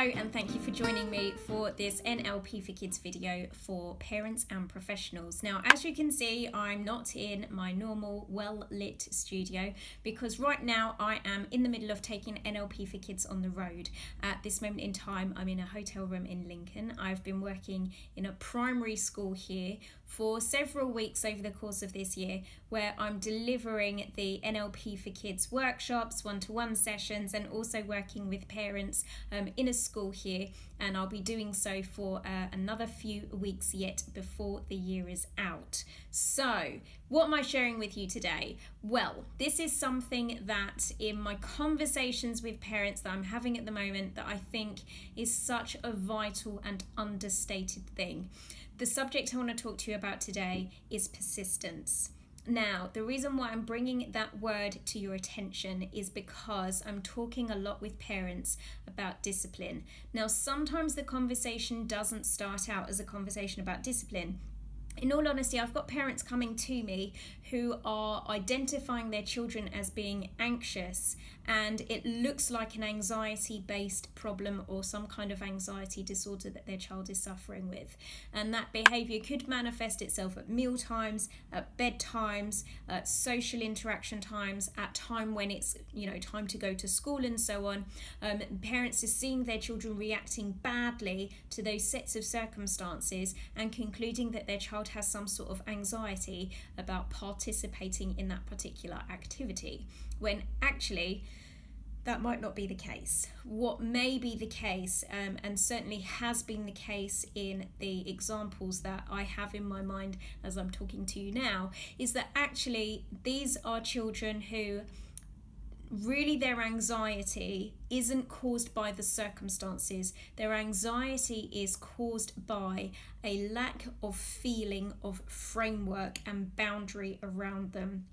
Hello and thank you for joining me for this NLP for Kids video for parents and professionals. Now, as you can see, I'm not in my normal well-lit studio because right now I am in the middle of taking NLP for Kids on the road. At this moment in time, I'm in a hotel room in Lincoln. I've been working in a primary school here for several weeks over the course of this year, where I'm delivering the NLP for Kids workshops, one-to-one sessions, and also working with parents in a school here, and I'll be doing so for another few weeks yet before the year is out. So, what am I sharing with you today? Well, this is something that in my conversations with parents that I'm having at the moment that I think is such a vital and understated thing. The subject I want to talk to you about today is persistence. Now, the reason why I'm bringing that word to your attention is because I'm talking a lot with parents about discipline. Now, sometimes the conversation doesn't start out as a conversation about discipline. In all honesty, I've got parents coming to me who are identifying their children as being anxious, and it looks like an anxiety-based problem or some kind of anxiety disorder that their child is suffering with. And that behaviour could manifest itself at meal times, at bedtimes, at social interaction times, at time when it's time to go to school and so on. Parents are seeing their children reacting badly to those sets of circumstances and concluding that their child has some sort of anxiety about participating in that particular activity, when actually that might not be the case. What may be the case, and certainly has been the case in the examples that I have in my mind as I'm talking to you now, is that actually these are children who really their anxiety isn't caused by the circumstances. Their anxiety is caused by a lack of feeling of framework and boundary around them.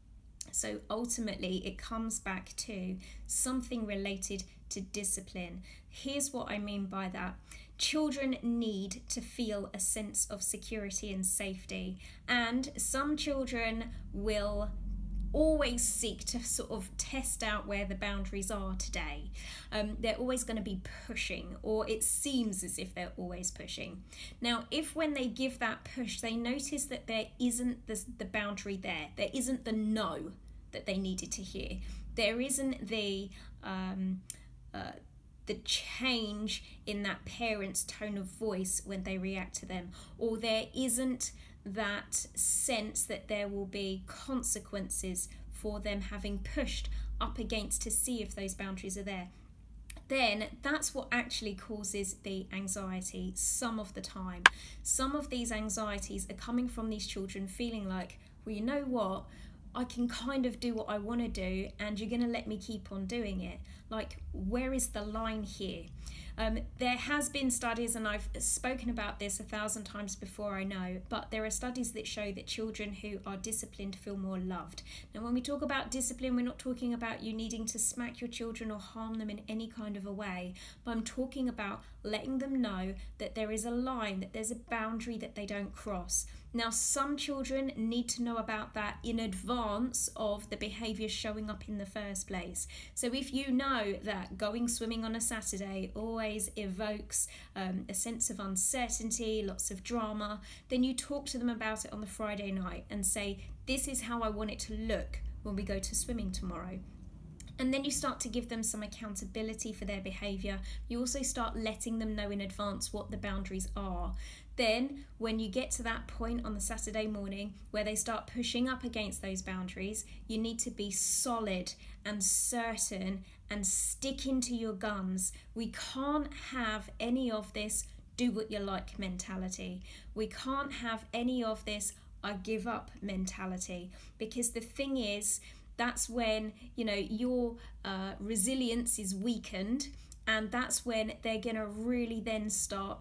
So ultimately it comes back to something related to discipline. Here's what I mean by that. Children need to feel a sense of security and safety, and some children will always seek to sort of test out where the boundaries are today. They're always going to be pushing, or it seems as if they're always pushing. Now, if when they give that push, they notice that there isn't the boundary there isn't the no that they needed to hear, there isn't the change in that parent's tone of voice when they react to them, or there isn't that sense that there will be consequences for them having pushed up against to see if those boundaries are there, then that's what actually causes the anxiety some of the time. Some of these anxieties are coming from these children feeling like, well, you know what, I can kind of do what I want to do and you're going to let me keep on doing it. Like, where is the line here? There has been studies, and I've spoken about this 1,000 times before, I know, but there are studies that show that children who are disciplined feel more loved. Now, when we talk about discipline, we're not talking about you needing to smack your children or harm them in any kind of a way, but I'm talking about letting them know that there is a line, that there's a boundary that they don't cross. Now, some children need to know about that in advance of the behaviour showing up in the first place. So if you know that going swimming on a Saturday always evokes a sense of uncertainty, lots of drama, then you talk to them about it on the Friday night and say, this is how I want it to look when we go to swimming tomorrow. And then you start to give them some accountability for their behaviour. You also start letting them know in advance what the boundaries are. Then, when you get to that point on the Saturday morning where they start pushing up against those boundaries, you need to be solid and certain and stick into your guns. We can't have any of this do what you like mentality. We can't have any of this I give up mentality, because the thing is, that's when your resilience is weakened, and that's when they're going to really then start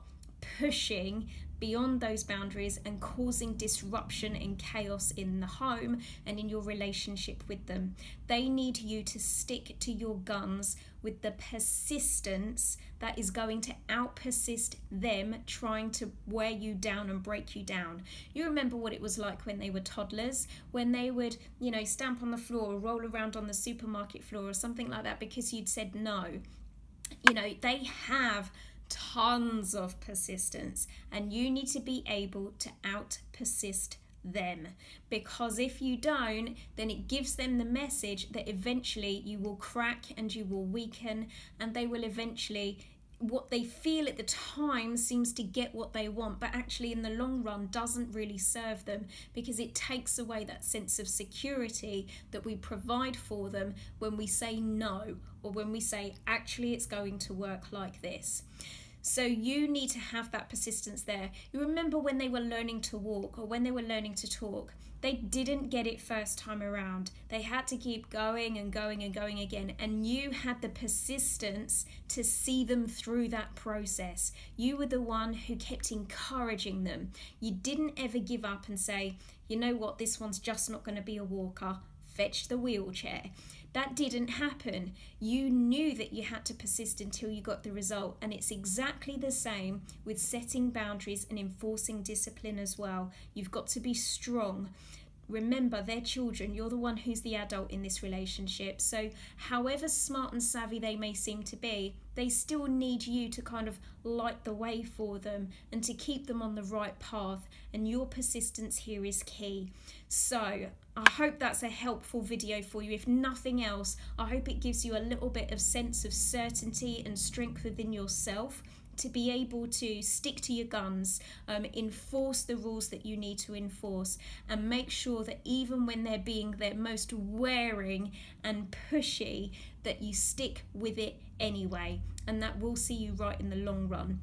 pushing beyond those boundaries and causing disruption and chaos in the home and in your relationship with them. They need you to stick to your guns with the persistence that is going to out-persist them trying to wear you down and break you down. You remember what it was like when they were toddlers, when they would, stamp on the floor or roll around on the supermarket floor or something like that because you'd said no. They have tons of persistence, and you need to be able to out persist them, because if you don't, then it gives them the message that eventually you will crack and you will weaken, and they will eventually, what they feel at the time seems to get what they want, but actually in the long run doesn't really serve them, because it takes away that sense of security that we provide for them when we say no, or when we say actually it's going to work like this. So you need to have that persistence there. You remember when they were learning to walk, or when they were learning to talk, they didn't get it first time around. They had to keep going and going and going again. And you had the persistence to see them through that process. You were the one who kept encouraging them. You didn't ever give up and say, you know what, this one's just not going to be a walker. Fetch the wheelchair. That didn't happen. You knew that you had to persist until you got the result. And it's exactly the same with setting boundaries and enforcing discipline as well. You've got to be strong. Remember, they're children. You're the one who's the adult in this relationship. So however smart and savvy they may seem to be, they still need you to kind of light the way for them and to keep them on the right path. And your persistence here is key. So I hope that's a helpful video for you. If nothing else, I hope it gives you a little bit of sense of certainty and strength within yourself to be able to stick to your guns, enforce the rules that you need to enforce, and make sure that even when they're being their most wearing and pushy, that you stick with it anyway, and that will see you right in the long run.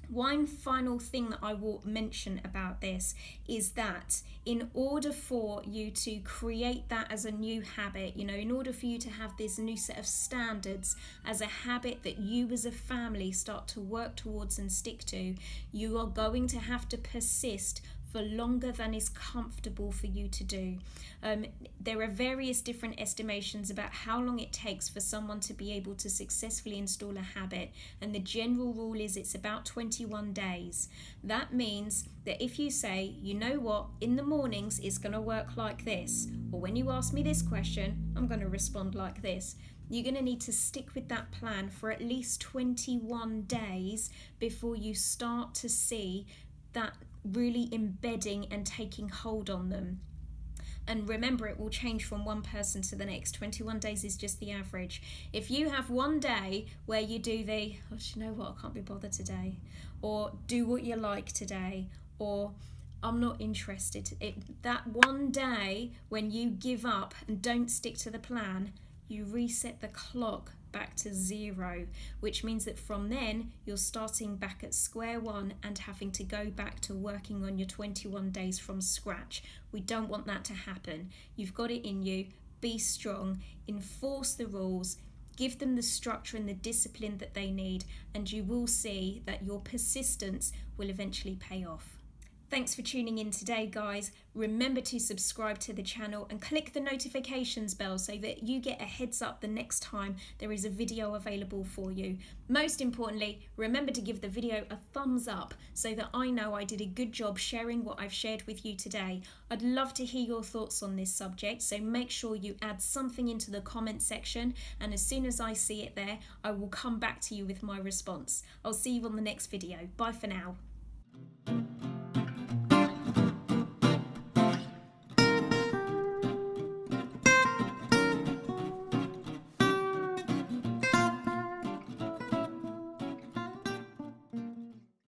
One final thing that I will mention about this is that in order for you to create that as a new habit, in order for you to have this new set of standards as a habit that you as a family start to work towards and stick to, you are going to have to persist for longer than is comfortable for you to do. There are various different estimations about how long it takes for someone to be able to successfully install a habit, and the general rule is it's about 21 days. That means that if you say, you know what, in the mornings it's going to work like this, or when you ask me this question, I'm going to respond like this, you're going to need to stick with that plan for at least 21 days before you start to see that really embedding and taking hold on them. And remember, it will change from one person to the next. 21 days is just the average. If you have one day where you do the, oh, you know what, I can't be bothered today, or do what you like today, or I'm not interested. That one day when you give up and don't stick to the plan, you reset the clock back to 0, which means that from then you're starting back at square one and having to go back to working on your 21 days from scratch. We don't want that to happen. You've got it in you. Be strong, enforce the rules, give them the structure and the discipline that they need, and you will see that your persistence will eventually pay off. Thanks for tuning in today, guys. Remember to subscribe to the channel and click the notifications bell so that you get a heads up the next time there is a video available for you. Most importantly, remember to give the video a thumbs up so that I know I did a good job sharing what I've shared with you today. I'd love to hear your thoughts on this subject, so make sure you add something into the comment section, and as soon as I see it there, I will come back to you with my response. I'll see you on the next video. Bye for now.